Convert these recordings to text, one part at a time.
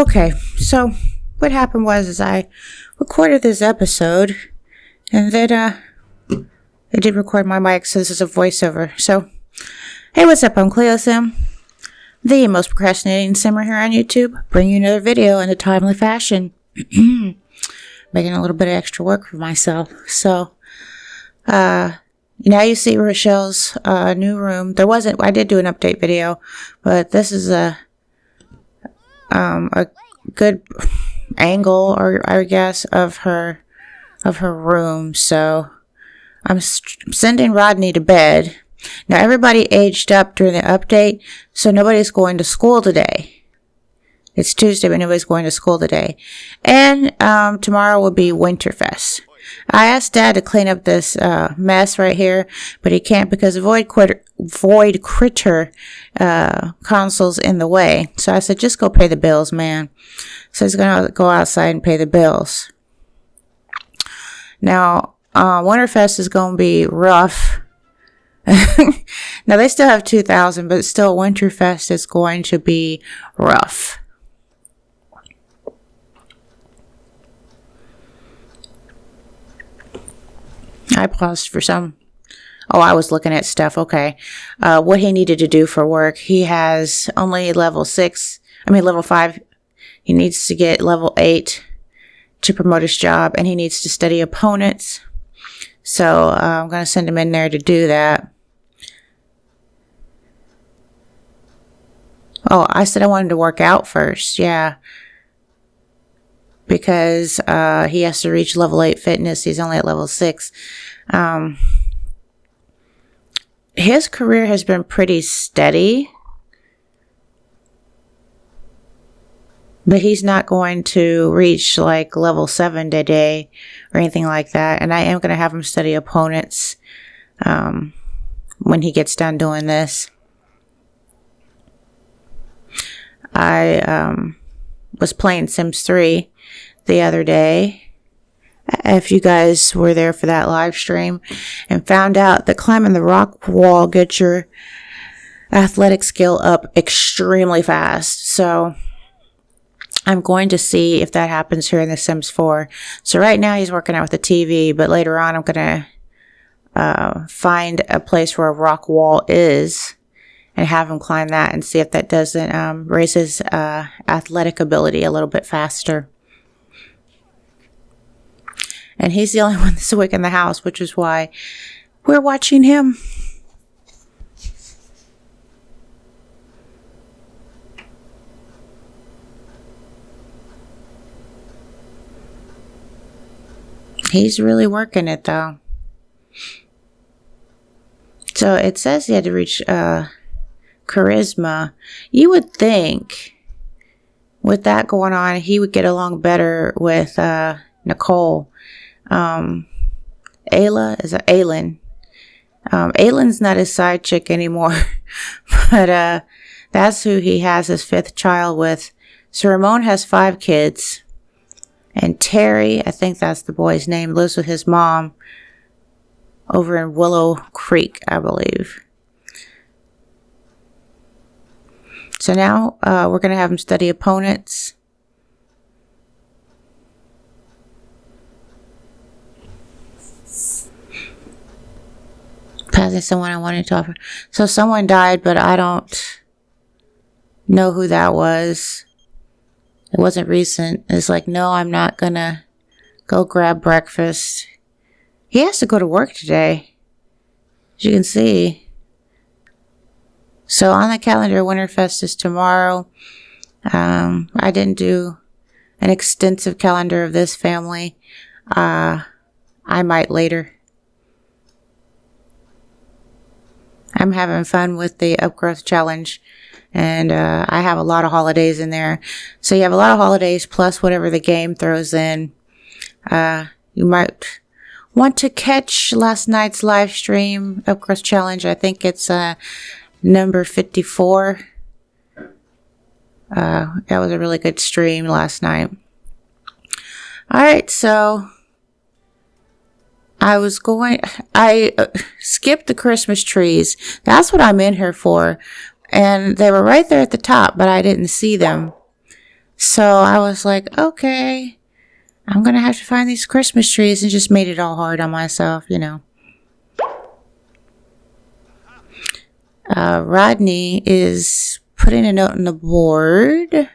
Okay, so what happened was I recorded this episode, and then I did record my mic, so this is a voiceover. So, hey, what's up? I'm Cleo Sim, the most procrastinating simmer here on YouTube, bringing you another video in a timely fashion. Making a little bit of extra work for myself. So, now you see Rochelle's new room. I did do an update video, but this is a good angle, or I guess, of her room. So I'm sending Rodney to bed. Now everybody aged up during the update, so nobody's going to school today. It's Tuesday, but nobody's going to school today. And tomorrow will be WinterFest. I asked Dad to clean up this mess right here, but he can't because Void Critter console's in the way. So I said, just go pay the bills, man. So he's going to go outside and pay the bills. Now, WinterFest is going to be rough. Now, they still have 2,000, but still WinterFest is going to be rough. I paused for some. Oh, I was looking at stuff. Okay. What he needed to do for work. He has only level 5. He needs to get level 8 to promote his job, and he needs to study opponents. So I'm going to send him in there to do that. Oh, I said I wanted to work out first. Yeah. Because he has to reach level 8 fitness. He's only at level 6. His career has been pretty steady. But he's not going to reach like level 7 today or anything like that. And I am going to have him study opponents when he gets done doing this. I was playing Sims 3 the other day, if you guys were there for that live stream, and found out that climbing the rock wall gets your athletic skill up extremely fast. So I'm going to see if that happens here in The Sims 4. So right now he's working out with the TV, but later on I'm going to find a place where a rock wall is and have him climb that and see if that doesn't raise his athletic ability a little bit faster. And he's the only one that's awake in the house, which is why we're watching him. He's really working it, though. So it says he had to reach charisma. You would think with that going on, he would get along better with Nicole. Aylin. Aylin's not his side chick anymore. But that's who he has his 5th child with. So Ramon has 5 kids. And Terry, I think that's the boy's name, lives with his mom over in Willow Creek, I believe. So now we're going to have him study opponents. Passing someone I wanted to offer. So someone died, but I don't know who that was. It wasn't recent. It's like, no, I'm not going to go grab breakfast. He has to go to work today, as you can see. So on the calendar, WinterFest is tomorrow. I didn't do an extensive calendar of this family. I might later. I'm having fun with the Upgrowth Challenge. And I have a lot of holidays in there. So you have a lot of holidays plus whatever the game throws in. You might want to catch last night's live stream, Upgrowth Challenge. I think it's number 54. That was a really good stream last night. Alright, so I skipped the Christmas trees. That's what I'm in here for. And they were right there at the top, but I didn't see them. So I was like, okay, I'm going to have to find these Christmas trees, and just made it all hard on myself, you know. Rodney is putting a note on the board,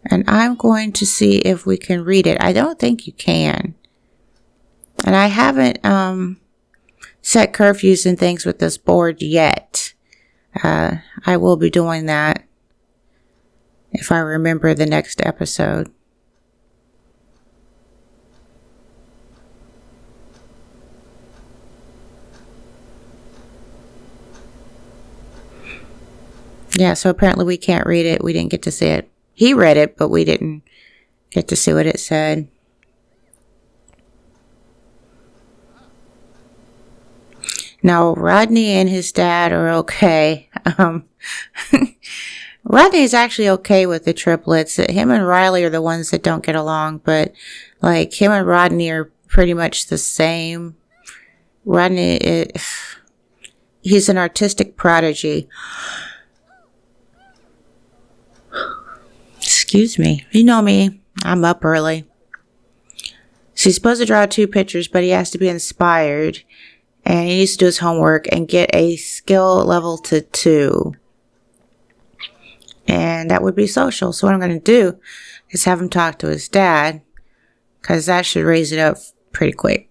and I'm going to see if we can read it. I don't think you can. And I haven't set curfews and things with this board yet. I will be doing that if I remember the next episode. Yeah, so apparently we can't read it. We didn't get to see it. He read it, but we didn't get to see what it said. Now, Rodney and his dad are okay. Rodney is actually okay with the triplets. Him and Riley are the ones that don't get along, but like him and Rodney are pretty much the same. Rodney, he's an artistic prodigy. Excuse me. You know me. I'm up early. So he's supposed to draw 2 pictures, but he has to be inspired. And he needs to do his homework and get a skill level to 2. And that would be social. So what I'm going to do is have him talk to his dad, because that should raise it up pretty quick.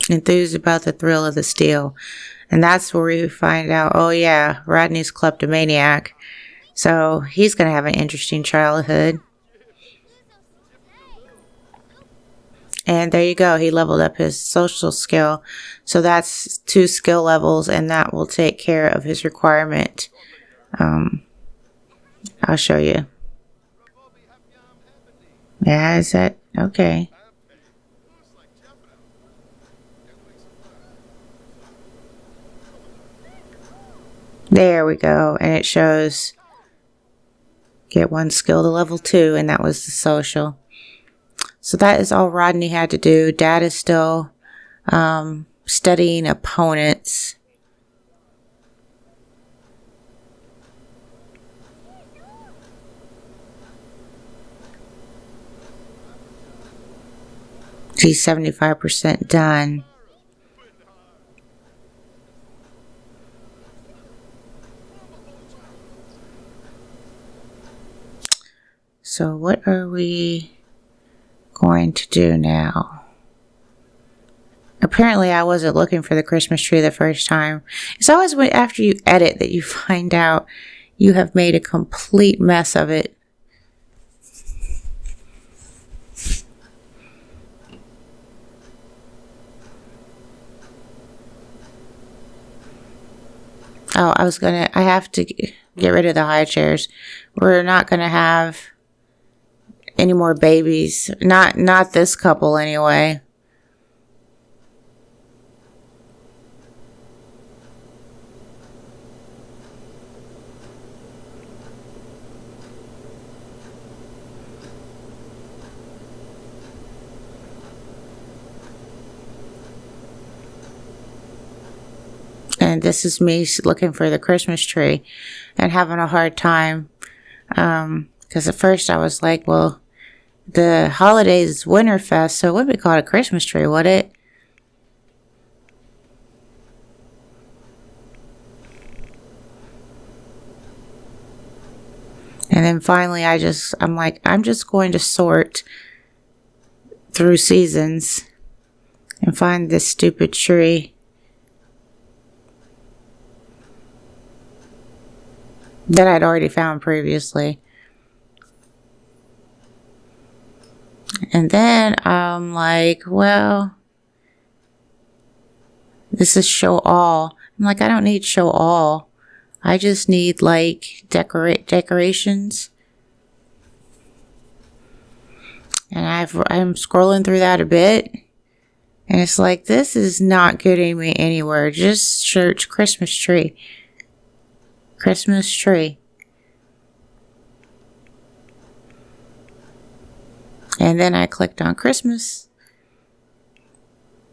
Enthused about the thrill of the steal. And that's where we find out, oh yeah, Rodney's kleptomaniac. So he's going to have an interesting childhood. And there you go. He leveled up his social skill. So that's 2 skill levels, and that will take care of his requirement. I'll show you. Yeah, is that okay? There we go. And it shows get 1 skill to level 2, and that was the social. So that is all Rodney had to do. Dad is still studying opponents. He's 75% done. So what are we going to do now? Apparently I wasn't looking for the Christmas tree the first time. It's always after you edit that you find out you have made a complete mess of it. Oh, I have to get rid of the high chairs. We're not going to have any more babies. Not this couple anyway. And this is me looking for the Christmas tree and having a hard time. Because at first I was like, well, the holidays is WinterFest, so it wouldn't be called a Christmas tree, would it? And then finally I'm like, I'm just going to sort through seasons and find this stupid tree that I'd already found previously. And then I'm like, well, this is show all. I'm like, I don't need show all. I just need like decorations. And I'm scrolling through that a bit. And it's like, this is not getting me anywhere. Just search Christmas tree. Christmas tree. And then I clicked on Christmas.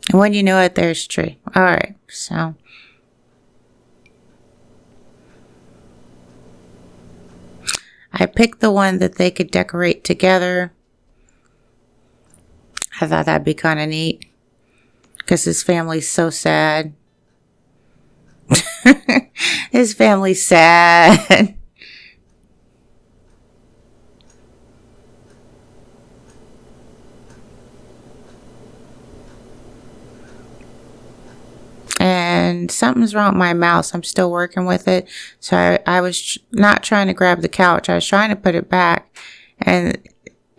And when you know it, there's a tree. Alright, so. I picked the one that they could decorate together. I thought that'd be kind of neat. Because his family's so sad. His family's sad. And something's wrong with my mouse. I'm still working with it. So I was not trying to grab the couch. I was trying to put it back. And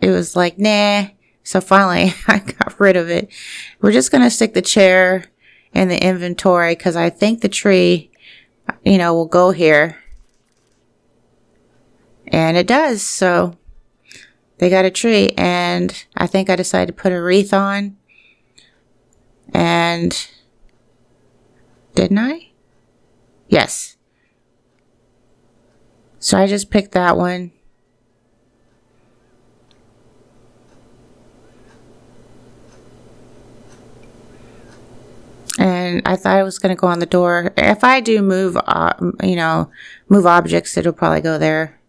it was like, nah. So finally, I got rid of it. We're just going to stick the chair in the inventory because I think the tree, will go here. And it does. So they got a tree. And I think I decided to put a wreath on. And didn't I? Yes. So I just picked that one. And I thought it was going to go on the door. If I do move objects, it'll probably go there.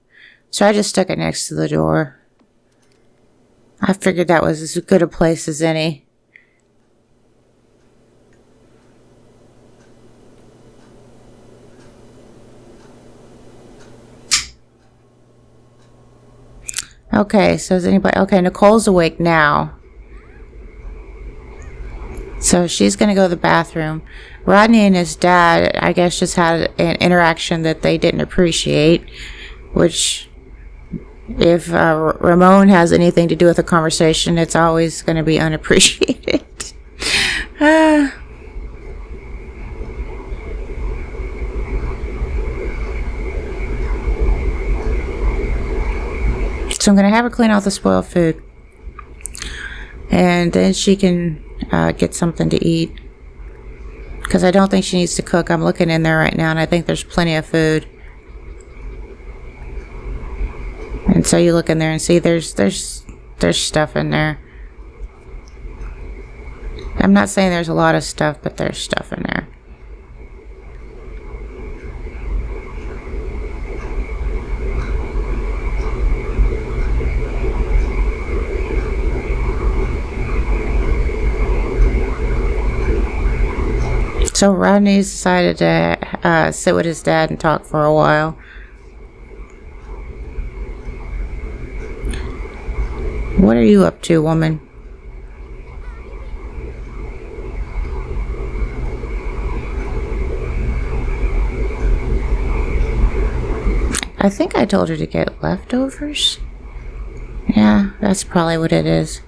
So I just stuck it next to the door. I figured that was as good a place as any. Okay, so is anybody... Okay, Nicole's awake now. So she's going to go to the bathroom. Rodney and his dad, I guess, just had an interaction that they didn't appreciate. Which, if Ramon has anything to do with the conversation, it's always going to be unappreciated. So I'm going to have her clean out the spoiled food. And then she can get something to eat. Because I don't think she needs to cook. I'm looking in there right now and I think there's plenty of food. And so you look in there and see there's stuff in there. I'm not saying there's a lot of stuff, but there's stuff in there. So Rodney's decided to sit with his dad and talk for a while. What are you up to, woman? I think I told her to get leftovers. Yeah, that's probably what it is.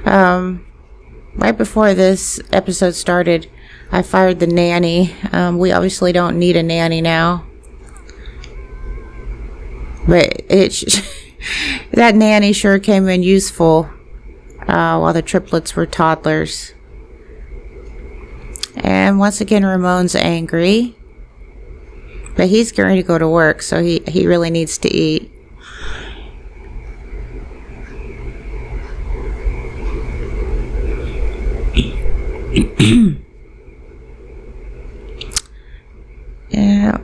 Right before this episode started, I fired the nanny. We obviously don't need a nanny now. But that nanny sure came in useful while the triplets were toddlers. And once again, Ramon's angry. But he's going to go to work, so he really needs to eat. Yeah.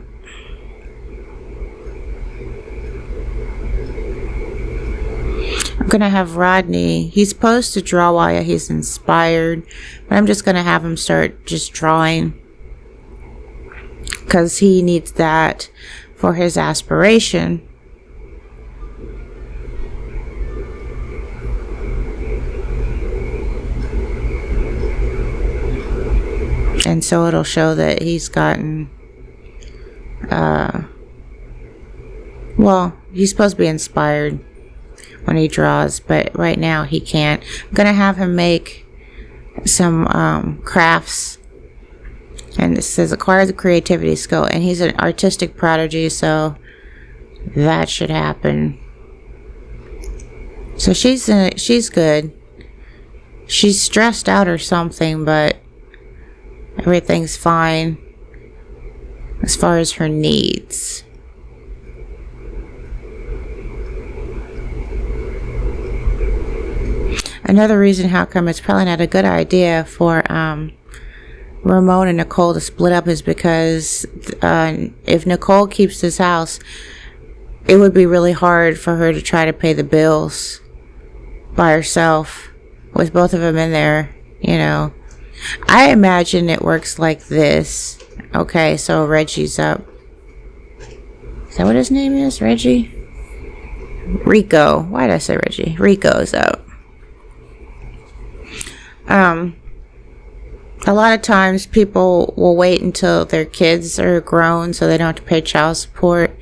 I'm going to have Rodney, he's supposed to draw while he's inspired, but I'm just going to have him start just drawing. Because he needs that for his aspiration. And so it'll show that he's gotten, well, he's supposed to be inspired when he draws, but right now he can't. I'm going to have him make some crafts. And it says acquire the creativity skill. And he's an artistic prodigy, so that should happen. So she's good. She's stressed out or something, but everything's fine as far as her needs. another reason how come it's probably not a good idea for Ramon and Nicole to split up is because if Nicole keeps this house, it would be really hard for her to try to pay the bills by herself with both of them in there, you know. I imagine it works like this. Okay, so Reggie's up. Is that what his name is? Reggie? Rico. Why did I say Reggie? Rico's up. A lot of times people will wait until their kids are grown so they don't have to pay child support.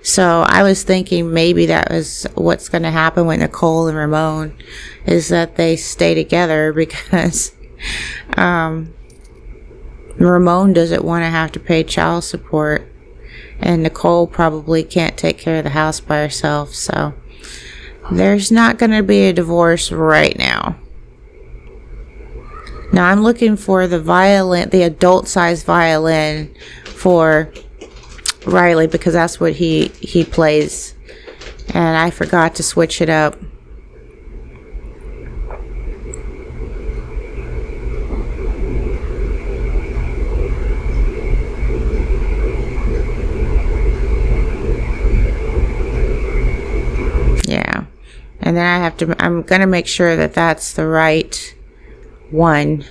So I was thinking maybe that was what's going to happen with Nicole and Ramon, is that they stay together because Ramon doesn't want to have to pay child support, and Nicole probably can't take care of the house by herself. So there's not going to be a divorce right now. Now I'm looking for the violin, the adult-sized violin for Riley, because that's what he plays, and I forgot to switch it up. Yeah, and then I'm gonna make sure that that's the right one,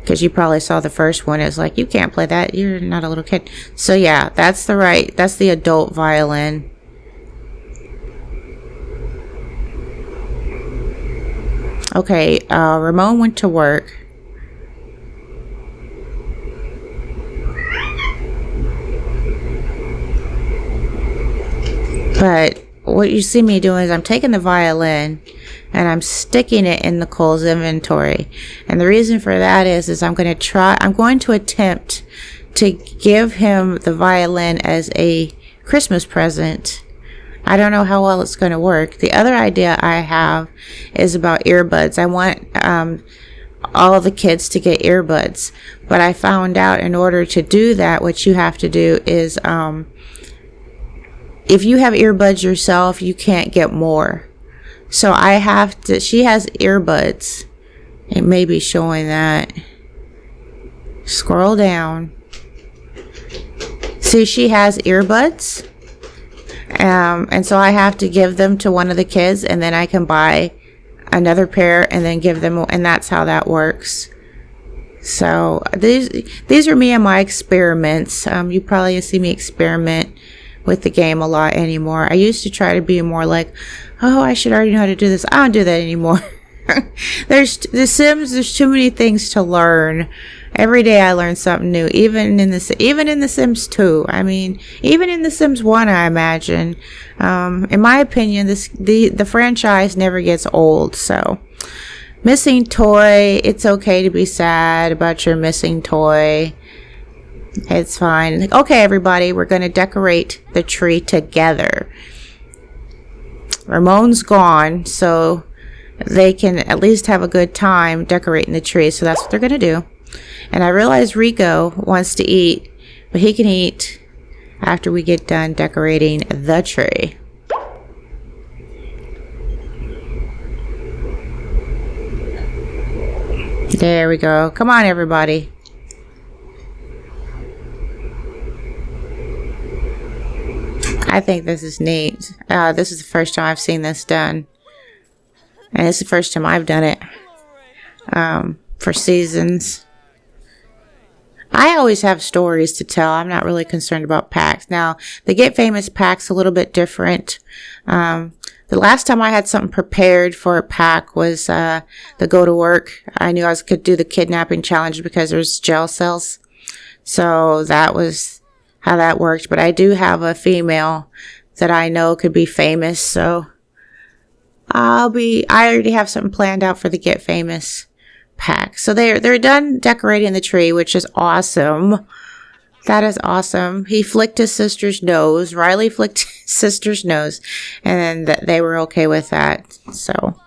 because you probably saw the first one. It's like, you can't play that, you're not a little kid. So yeah, that's the adult violin. Okay, Ramon went to work. But what you see me doing is I'm taking the violin and I'm sticking it in Nicole's inventory. And the reason for that is I'm going to attempt to give him the violin as a Christmas present. I don't know how well it's going to work. The other idea I have is about earbuds. I want all the kids to get earbuds. But I found out in order to do that, what you have to do is if you have earbuds yourself, you can't get more. So I have to, she has earbuds. It may be showing that. Scroll down. See, she has earbuds. And so I have to give them to one of the kids, and then I can buy another pair and then give them, and that's how that works. So these are me and my experiments. You probably see me experiment with the game a lot anymore. I used to try to be more like, oh, I should already know how to do this. I don't do that anymore. There's The Sims, there's too many things to learn. Every day I learn something new, even in the Sims 2. I mean, even in the Sims 1, I imagine. In my opinion, the franchise never gets old. So, missing toy, it's okay to be sad about your missing toy. It's fine. Okay, everybody, we're going to decorate the tree together. Ramon's gone, so they can at least have a good time decorating the tree. So that's what they're going to do. And I realize Rico wants to eat, but he can eat after we get done decorating the tree. There we go. Come on, everybody. I think this is neat. This is the first time I've seen this done. And it's the first time I've done it for seasons. I always have stories to tell. I'm not really concerned about packs. Now, the Get Famous pack's a little bit different. The last time I had something prepared for a pack was the Go to Work. I knew I could do the kidnapping challenge because there's jail cells. So that was how that worked. But I do have a female that I know could be famous. So I already have something planned out for the Get Famous pack. So they're done decorating the tree, which is awesome. That is awesome. He flicked his sister's nose. Riley flicked his sister's nose, and they were okay with that. So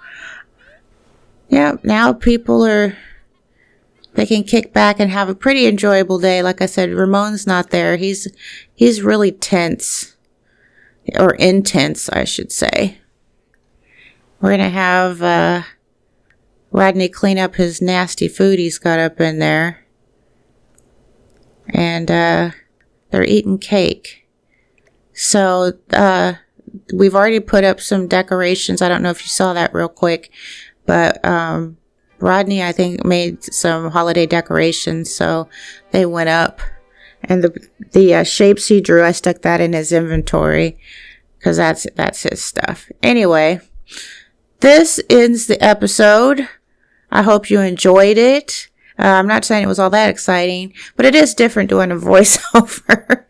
yeah, now people they can kick back and have a pretty enjoyable day. Like I said, Ramon's not there. He's really tense, or intense, I should say. We're gonna have Rodney clean up his nasty food he's got up in there. And they're eating cake. So we've already put up some decorations. I don't know if you saw that real quick, but Rodney, I think, made some holiday decorations, so they went up. And the shapes he drew, I stuck that in his inventory because that's his stuff. Anyway, this ends the episode. I hope you enjoyed it. I'm not saying it was all that exciting, but it is different doing a voiceover.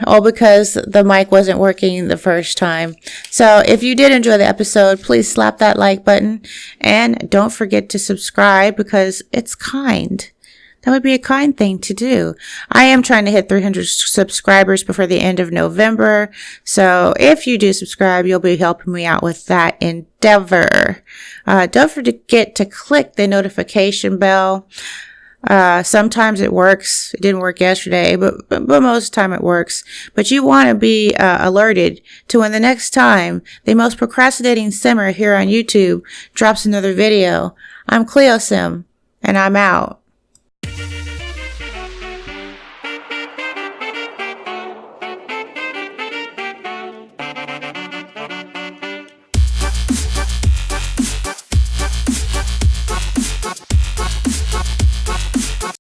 All because the mic wasn't working the first time. So if you did enjoy the episode, please slap that like button. And don't forget to subscribe because it's kind. That would be a kind thing to do. I am trying to hit 300 subscribers before the end of November. So if you do subscribe, you'll be helping me out with that endeavor. Don't forget to click the notification bell. Sometimes it works. It didn't work yesterday, but most of the time it works. But you want to be alerted to when the next time the most procrastinating simmer here on YouTube drops another video. I'm Cleo Sim, and I'm out.